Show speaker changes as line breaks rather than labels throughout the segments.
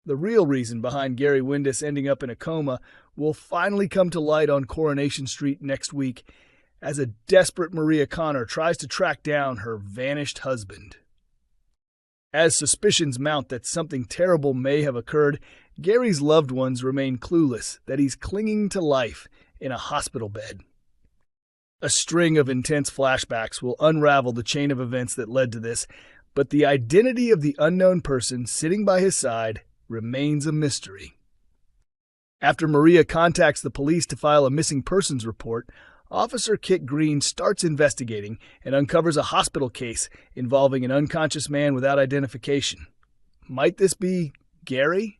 The real reason behind Gary Windass ending up in a coma will finally come to light on Coronation Street next week as a desperate Maria Connor tries to track down her vanished husband. As suspicions mount that something terrible may have occurred, Gary's loved ones remain clueless that he's clinging to life in a hospital bed. A string of intense flashbacks will unravel the chain of events that led to this, but the identity of the unknown person sitting by his side remains a mystery. After Maria contacts the police to file a missing persons report, Officer Kit Green starts investigating and uncovers a hospital case involving an unconscious man without identification. Might this be Gary?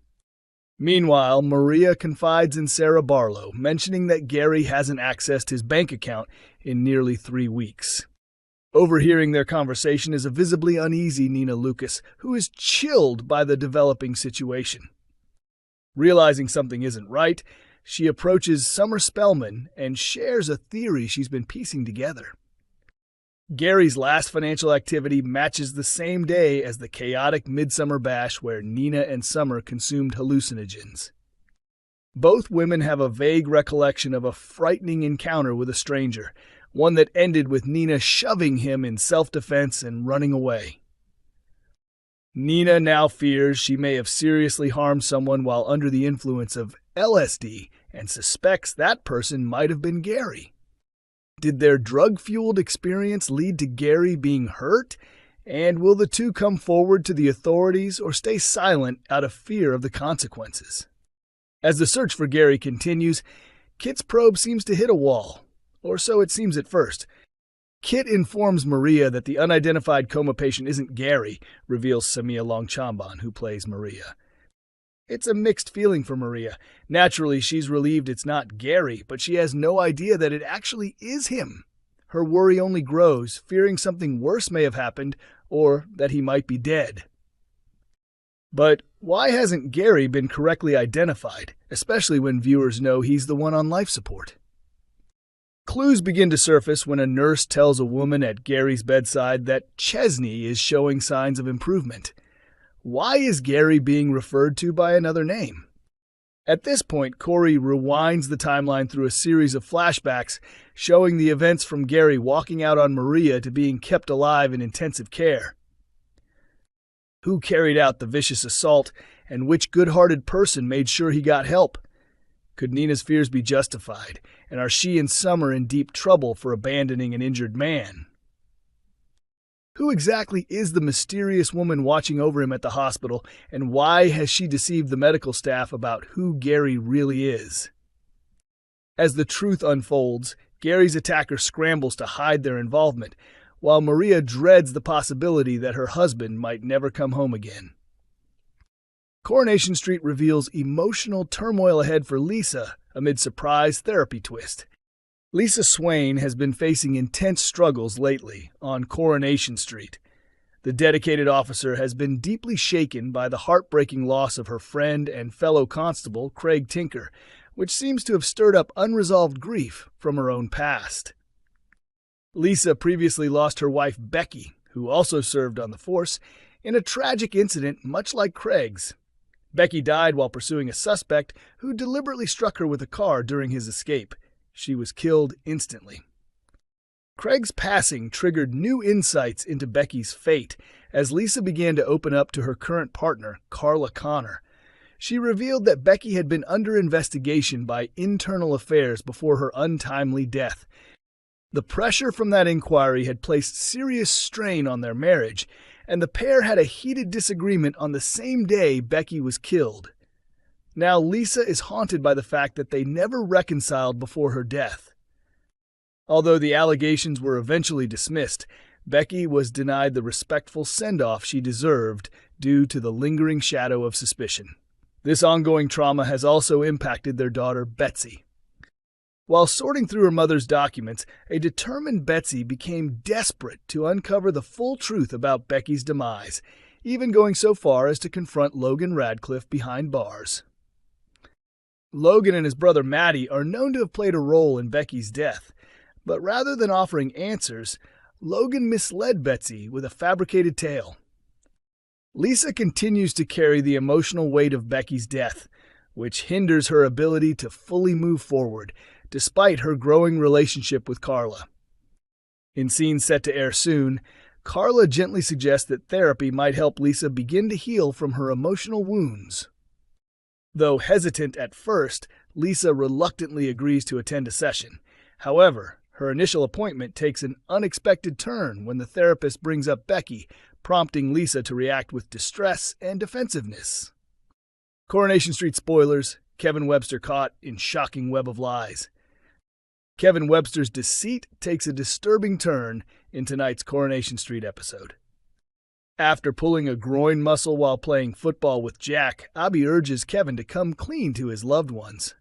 Meanwhile, Maria confides in Sarah Barlow, mentioning that Gary hasn't accessed his bank account in nearly 3 weeks. Overhearing their conversation is a visibly uneasy Nina Lucas, who is chilled by the developing situation. Realizing something isn't right, she approaches Summer Spellman and shares a theory she's been piecing together. Gary's last financial activity matches the same day as the chaotic midsummer bash where Nina and Summer consumed hallucinogens. Both women have a vague recollection of a frightening encounter with a stranger, one that ended with Nina shoving him in self-defense and running away. Nina now fears she may have seriously harmed someone while under the influence of LSD and suspects that person might have been Gary. Did their drug-fueled experience lead to Gary being hurt? And will the two come forward to the authorities or stay silent out of fear of the consequences? As the search for Gary continues, Kit's probe seems to hit a wall, or so it seems at first. Kit informs Maria that the unidentified coma patient isn't Gary, reveals Samia Longchamban, who plays Maria. It's a mixed feeling for Maria. Naturally, she's relieved it's not Gary, but she has no idea that it actually is him. Her worry only grows, fearing something worse may have happened, or that he might be dead. But why hasn't Gary been correctly identified, especially when viewers know he's the one on life support? Clues begin to surface when a nurse tells a woman at Gary's bedside that Chesney is showing signs of improvement. Why is Gary being referred to by another name? At this point, Corrie rewinds the timeline through a series of flashbacks showing the events from Gary walking out on Maria to being kept alive in intensive care. Who carried out the vicious assault, and which good-hearted person made sure he got help? Could Nina's fears be justified, and are she and Summer in deep trouble for abandoning an injured man? Who exactly is the mysterious woman watching over him at the hospital, and why has she deceived the medical staff about who Gary really is? As the truth unfolds, Gary's attacker scrambles to hide their involvement, while Maria dreads the possibility that her husband might never come home again. Coronation Street reveals emotional turmoil ahead for Lisa amid surprise therapy twist. Lisa Swain has been facing intense struggles lately on Coronation Street. The dedicated officer has been deeply shaken by the heartbreaking loss of her friend and fellow constable, Craig Tinker, which seems to have stirred up unresolved grief from her own past. Lisa previously lost her wife Becky, who also served on the force, in a tragic incident much like Craig's. Becky died while pursuing a suspect who deliberately struck her with a car during his escape. She was killed instantly. Craig's passing triggered new insights into Becky's fate as Lisa began to open up to her current partner, Carla Connor. She revealed that Becky had been under investigation by Internal Affairs before her untimely death. The pressure from that inquiry had placed serious strain on their marriage, and the pair had a heated disagreement on the same day Becky was killed. Now Lisa is haunted by the fact that they never reconciled before her death. Although the allegations were eventually dismissed, Becky was denied the respectful send-off she deserved due to the lingering shadow of suspicion. This ongoing trauma has also impacted their daughter, Betsy. While sorting through her mother's documents, a determined Betsy became desperate to uncover the full truth about Becky's demise, even going so far as to confront Logan Radcliffe behind bars. Logan and his brother Matty are known to have played a role in Becky's death, but rather than offering answers, Logan misled Betsy with a fabricated tale. Lisa continues to carry the emotional weight of Becky's death, which hinders her ability to fully move forward, despite her growing relationship with Carla. In scenes set to air soon, Carla gently suggests that therapy might help Lisa begin to heal from her emotional wounds. Though hesitant at first, Lisa reluctantly agrees to attend a session. However, her initial appointment takes an unexpected turn when the therapist brings up Becky, prompting Lisa to react with distress and defensiveness. Coronation Street spoilers: Kevin Webster caught in shocking web of lies. Kevin Webster's deceit takes a disturbing turn in tonight's Coronation Street episode. After pulling a groin muscle while playing football with Jack, Abby urges Kevin to come clean to his loved ones.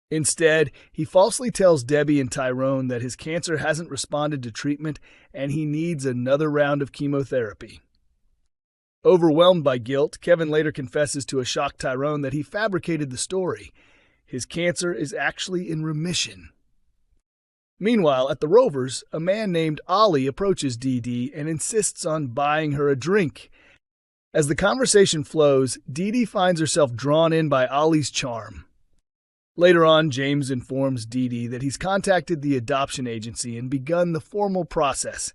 Instead, he falsely tells Debbie and Tyrone that his cancer hasn't responded to treatment and he needs another round of chemotherapy. Overwhelmed by guilt, Kevin later confesses to a shocked Tyrone that he fabricated the story. His cancer is actually in remission. Meanwhile, at the Rovers, a man named Ollie approaches Dee Dee and insists on buying her a drink. As the conversation flows, Dee Dee finds herself drawn in by Ollie's charm. Later on, James informs Dee Dee that he's contacted the adoption agency and begun the formal process.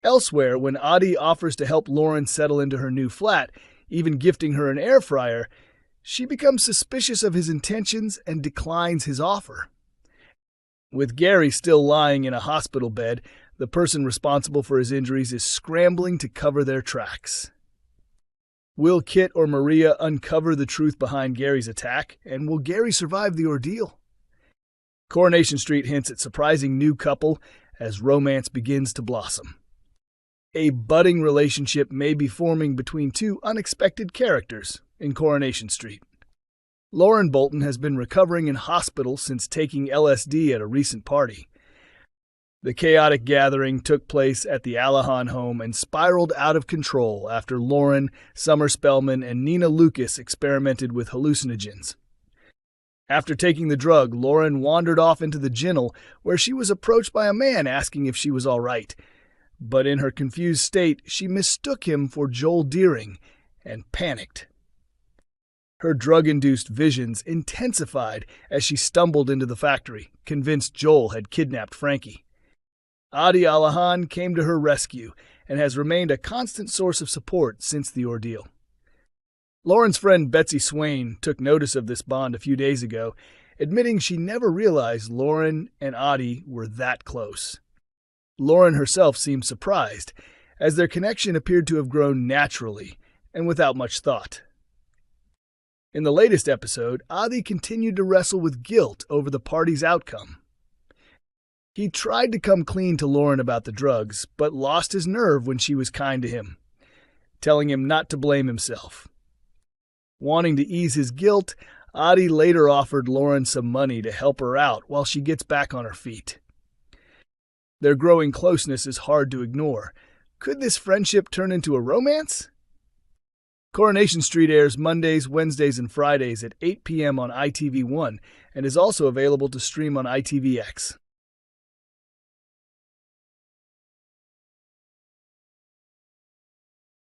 Elsewhere, when Audie offers to help Lauren settle into her new flat, even gifting her an air fryer, she becomes suspicious of his intentions and declines his offer. With Gary still lying in a hospital bed, the person responsible for his injuries is scrambling to cover their tracks. Will Kit or Maria uncover the truth behind Gary's attack, and will Gary survive the ordeal? Coronation Street hints at surprising new couple as romance begins to blossom. A budding relationship may be forming between two unexpected characters in Coronation Street. Lauren Bolton has been recovering in hospital since taking LSD at a recent party. The chaotic gathering took place at the Allahan home and spiraled out of control after Lauren, Summer Spellman, and Nina Lucas experimented with hallucinogens. After taking the drug, Lauren wandered off into the ginnel, where she was approached by a man asking if she was all right. But in her confused state, she mistook him for Joel Deering and panicked. Her drug-induced visions intensified as she stumbled into the factory, convinced Joel had kidnapped Frankie. Adi Allahan came to her rescue and has remained a constant source of support since the ordeal. Lauren's friend Betsy Swain took notice of this bond a few days ago, admitting she never realized Lauren and Adi were that close. Lauren herself seemed surprised, as their connection appeared to have grown naturally and without much thought. In the latest episode, Adi continued to wrestle with guilt over the party's outcome. He tried to come clean to Lauren about the drugs, but lost his nerve when she was kind to him, telling him not to blame himself. Wanting to ease his guilt, Adi later offered Lauren some money to help her out while she gets back on her feet. Their growing closeness is hard to ignore. Could this friendship turn into a romance? Coronation Street airs Mondays, Wednesdays, and Fridays at 8 p.m. on ITV1 and is also available to stream on ITVX.